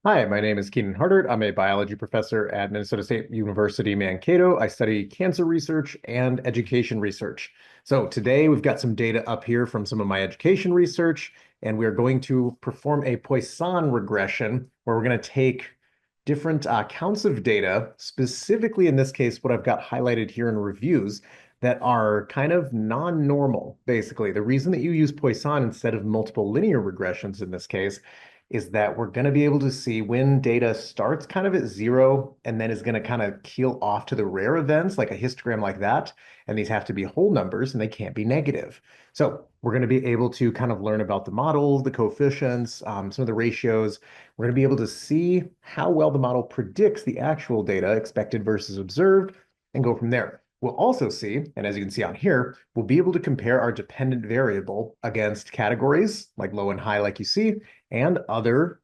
Hi, my name is Keenan Hartert. I'm a biology professor at Minnesota State University, Mankato. I study cancer research and education research. So today we've got some data up here from some of my education research, and we are going to perform a Poisson regression where we're going to take different counts of data, specifically in this case, what I've got highlighted here in reviews that are kind of non-normal, basically. The reason that you use Poisson instead of multiple linear regressions in this case is that we're going to be able to see when data starts kind of at zero and then is going to kind of keel off to the rare events, like a histogram like that. And these have to be whole numbers and they can't be negative. So we're going to be able to kind of learn about the model, the coefficients, some of the ratios. We're going to be able to see how well the model predicts the actual data, expected versus observed, and go from there. We'll also see, and as you can see on here, we'll be able to compare our dependent variable against categories like low and high, like you see, and other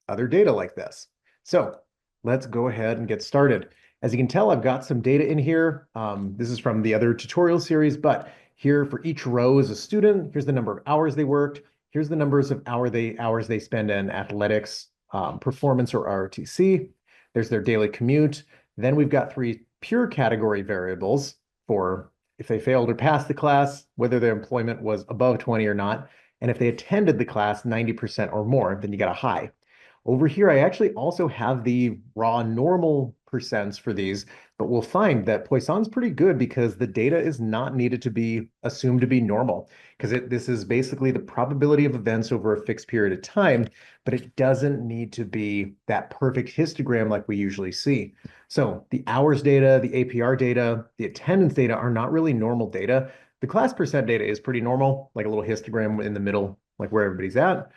data like this. So let's go ahead and get started. As you can tell, I've got some data in here. This is from the other tutorial series, but here for each row is a student. Here's the number of hours they worked. Here's the numbers of hours they spend in athletics, performance, or ROTC. There's their daily commute. Then we've got three pure category variables for if they failed or passed the class, whether their employment was above 20 or not. And if they attended the class 90% or more, then you got a high. Over here, I actually also have the raw normal percents for these, but we'll find that Poisson's pretty good because the data is not needed to be assumed to be normal, because this is basically the probability of events over a fixed period of time, but it doesn't need to be that perfect histogram like we usually see. So the hours data, the APR data, the attendance data are not really normal data. The class percent data is pretty normal, like a little histogram in the middle, like where everybody's at.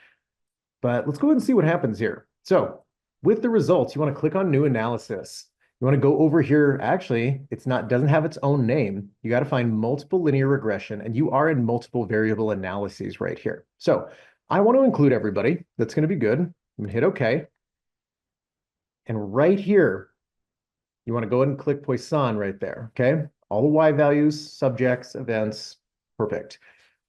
But let's go ahead and see what happens here. So with the results, you want to click on New Analysis. You want to go over here. Actually, doesn't have its own name. You got to find multiple linear regression, and you are in multiple variable analyses right here. So I want to include everybody. That's going to be good. I'm going to hit OK. And right here, you want to go ahead and click Poisson right there. Okay. All the Y values, subjects, events, perfect.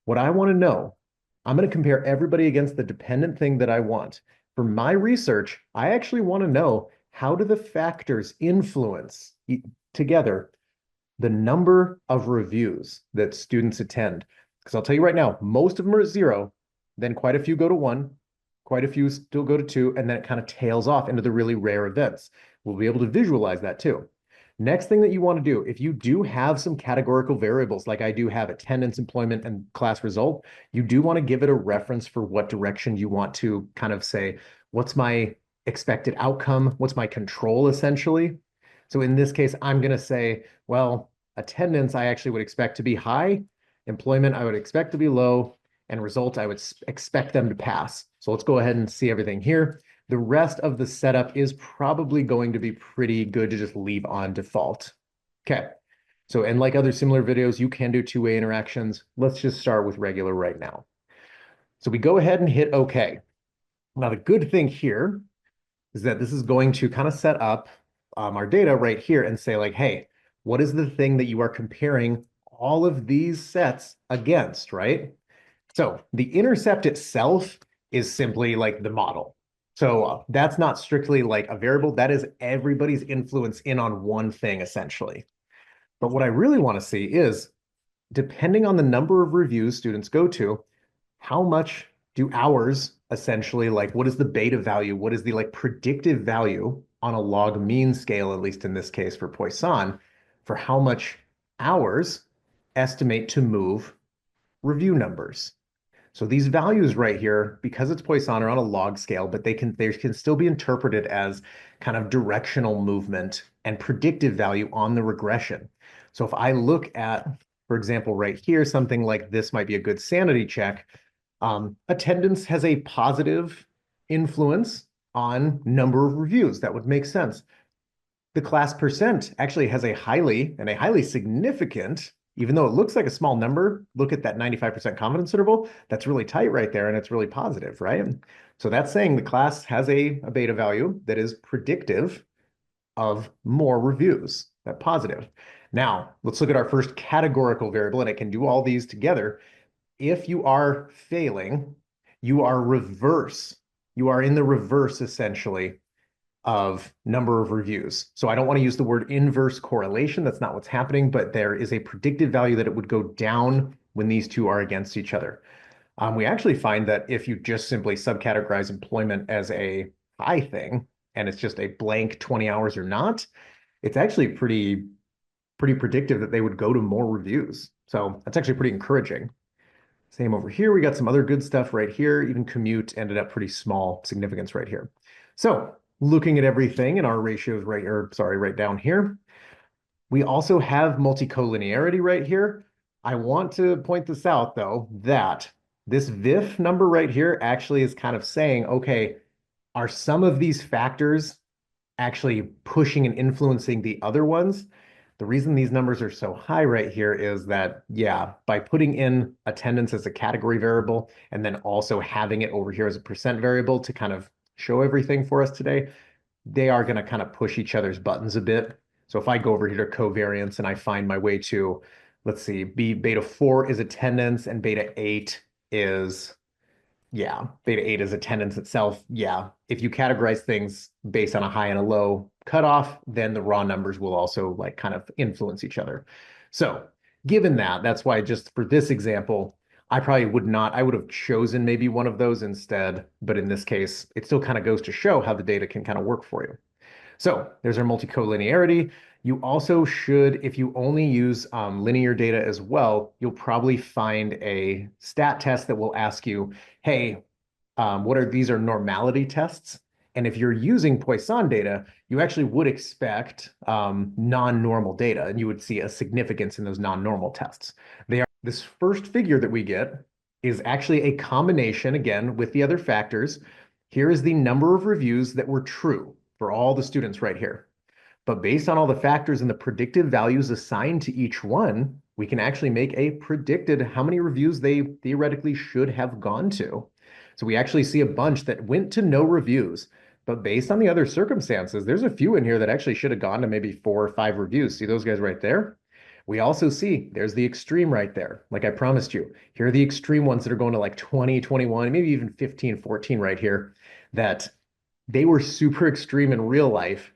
What I want to know, I'm going to compare everybody against the dependent thing that I want. For my research, I actually want to know how do the factors influence together the number of reviews that students attend. Because I'll tell you right now, most of them are at zero, then quite a few go to one, quite a few still go to two, and then it kind of tails off into the really rare events. We'll be able to visualize that too. Next thing that you want to do, if you do have some categorical variables, like I do have attendance, employment, and class result, you do want to give it a reference for what direction you want to kind of say, what's my expected outcome? What's my control, essentially? So in this case, I'm going to say, well, attendance, I actually would expect to be high. Employment, I would expect to be low. And result, I would expect them to pass. So let's go ahead and see everything here. The rest of the setup is probably going to be pretty good to just leave on default. Okay. So, and like other similar videos, you can do two-way interactions. Let's just start with regular right now. So we go ahead and hit OK. Now, the good thing here is that this is going to kind of set up our data right here and say like, hey, what is the thing that you are comparing all of these sets against, right? So the intercept itself is simply like the model. So that's not strictly like a variable. That is everybody's influence in on one thing, essentially. But what I really want to see is, depending on the number of reviews students go to, how much do hours essentially, like what is the beta value? What is the like predictive value on a log mean scale, at least in this case for Poisson, for how much hours estimate to move review numbers? So these values right here, because it's Poisson, are on a log scale, but they can still be interpreted as kind of directional movement and predictive value on the regression. So if I look at, for example, right here, something like this might be a good sanity check. Attendance has a positive influence on number of reviews. That would make sense. The class percent actually has a highly significant, even though it looks like a small number, look at that 95% confidence interval. That's really tight right there, and it's really positive, right? So that's saying the class has a beta value that is predictive of more reviews, that positive. Now, let's look at our first categorical variable, and I can do all these together. If you are failing, you are reverse. You are in the reverse, essentially, of number of reviews. So I don't want to use the word inverse correlation. That's not what's happening, but there is a predicted value that it would go down when these two are against each other. We actually find that if you just simply subcategorize employment as a high thing, and it's just a blank 20 hours or not, it's actually pretty predictive that they would go to more reviews. So that's actually pretty encouraging. Same over here. We got some other good stuff right here. Even commute ended up pretty small significance right here. So looking at everything in our ratios right down here, we also have multicollinearity right here. I want to point this out though, that this VIF number right here actually is kind of saying, okay, are some of these factors actually pushing and influencing the other ones? The reason these numbers are so high right here is that, yeah, by putting in attendance as a category variable and then also having it over here as a percent variable to kind of show everything for us today, they are going to kind of push each other's buttons a bit. So if I go over here to covariance and I find my way to, let's see, beta 4 is attendance and beta 8 is, yeah, beta 8 is attendance itself. Yeah, if you categorize things based on a high and a low cutoff, then the raw numbers will also like kind of influence each other. So given that, that's why just for this example, I probably would not, I would have chosen maybe one of those instead. But in this case, it still kind of goes to show how the data can kind of work for you. So there's our multicollinearity. You also should, if you only use linear data as well, you'll probably find a stat test that will ask you, hey, these are normality tests. And if you're using Poisson data, you actually would expect non-normal data, and you would see a significance in those non-normal tests. This first figure that we get is actually a combination, again, with the other factors. Here is the number of reviews that were true for all the students right here. But based on all the factors and the predictive values assigned to each one, we can actually make a predicted how many reviews they theoretically should have gone to. So we actually see a bunch that went to no reviews, but based on the other circumstances, there's a few in here that actually should have gone to maybe 4 or 5 reviews. See those guys right there? We also see there's the extreme right there. Like I promised you, here are the extreme ones that are going to like 20, 21, maybe even 15, 14 right here, that they were super extreme in real life,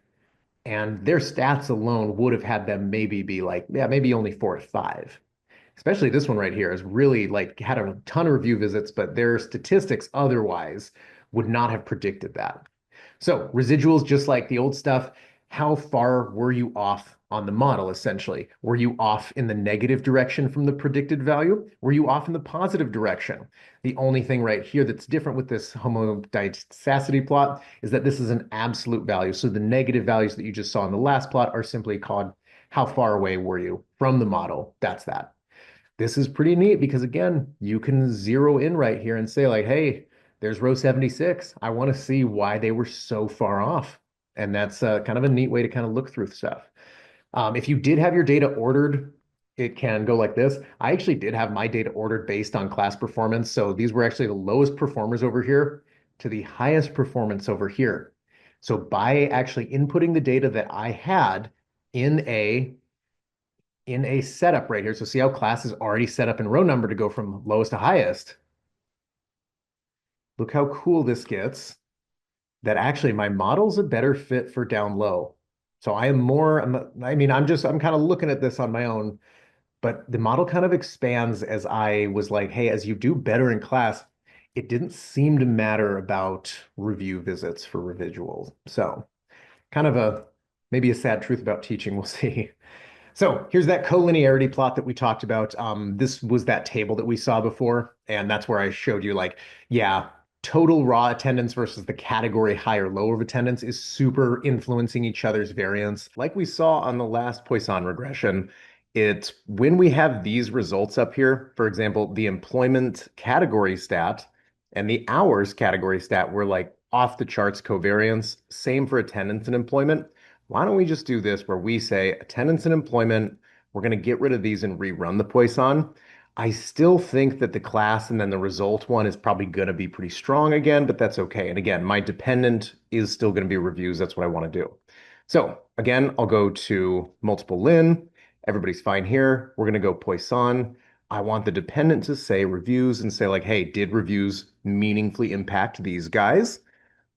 and their stats alone would have had them maybe be like, yeah, maybe only 4 or 5. Especially this one right here is really like had a ton of review visits, but their statistics otherwise would not have predicted that. So residuals, just like the old stuff, how far were you off on the model, essentially? Were you off in the negative direction from the predicted value? Were you off in the positive direction? The only thing right here that's different with this homodicity plot is that this is an absolute value. So the negative values that you just saw in the last plot are simply called how far away were you from the model? That's that. This is pretty neat because, again, you can zero in right here and say like, hey, there's row 76. I want to see why they were so far off. And that's kind of a neat way to kind of look through stuff. If you did have your data ordered, it can go like this. I actually did have my data ordered based on class performance. So these were actually the lowest performers over here to the highest performance over here. So by actually inputting the data that I had in a setup right here, so see how class is already set up in row number to go from lowest to highest. Look how cool this gets. That actually my model's a better fit for down low. So I am more, I'm kind of looking at this on my own, but the model kind of expands as I was like, hey, as you do better in class, it didn't seem to matter about review visits for residuals. So kind of maybe a sad truth about teaching, we'll see. So here's that collinearity plot that we talked about. This was that table that we saw before, and that's where I showed you like, yeah, total raw attendance versus the category high or low of attendance is super influencing each other's variance. Like we saw on the last Poisson regression, it's when we have these results up here, for example, the employment category stat and the hours category stat were like off the charts covariance, same for attendance and employment. Why don't we just do this where we say attendance and employment, we're going to get rid of these and rerun the Poisson. I still think that the class and then the result one is probably going to be pretty strong again, but that's okay. And again, my dependent is still going to be reviews. That's what I want to do. So again, I'll go to multiple lin. Everybody's fine here. We're going to go Poisson. I want the dependent to say reviews and say like, hey, did reviews meaningfully impact these guys?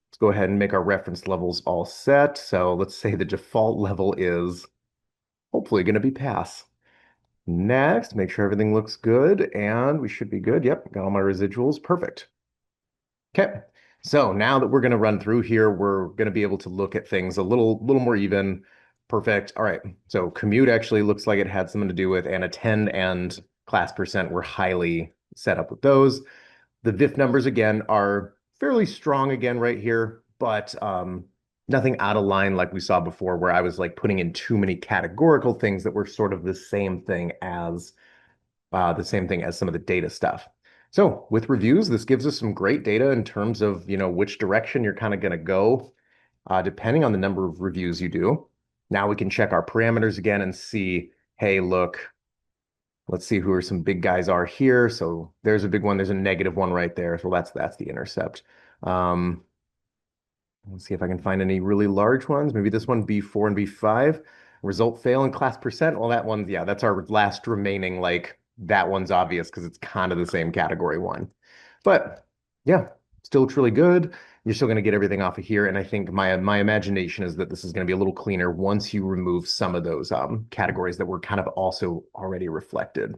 Let's go ahead and make our reference levels all set. So let's say the default level is hopefully going to be pass. Next, make sure everything looks good, and we should be good. Yep, got all my residuals. Perfect. Okay, so now that we're going to run through here, we're going to be able to look at things a little more even. Perfect. All right, so commute actually looks like it had something to do with, and attend and class percent were highly set up with those. The VIF numbers again are fairly strong again right here, but nothing out of line like we saw before where I was like putting in too many categorical things that were sort of the same thing as some of the data stuff. So with reviews, this gives us some great data in terms of, which direction you're kind of going to go, depending on the number of reviews you do. Now we can check our parameters again and see, hey, look, let's see who are some big guys are here. So there's a big one. There's a negative one right there. So that's the intercept. Um, let's see if I can find any really large ones. Maybe this one, B4 and B5. Result fail in class percent. Well, that one, yeah, that's our last remaining, like that one's obvious because it's kind of the same category one. But yeah, still looks really good. You're still going to get everything off of here. And I think my imagination is that this is going to be a little cleaner once you remove some of those categories that were kind of also already reflected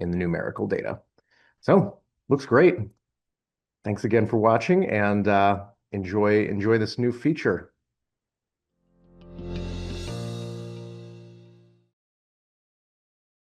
in the numerical data. So looks great. Thanks again for watching and enjoy this new feature.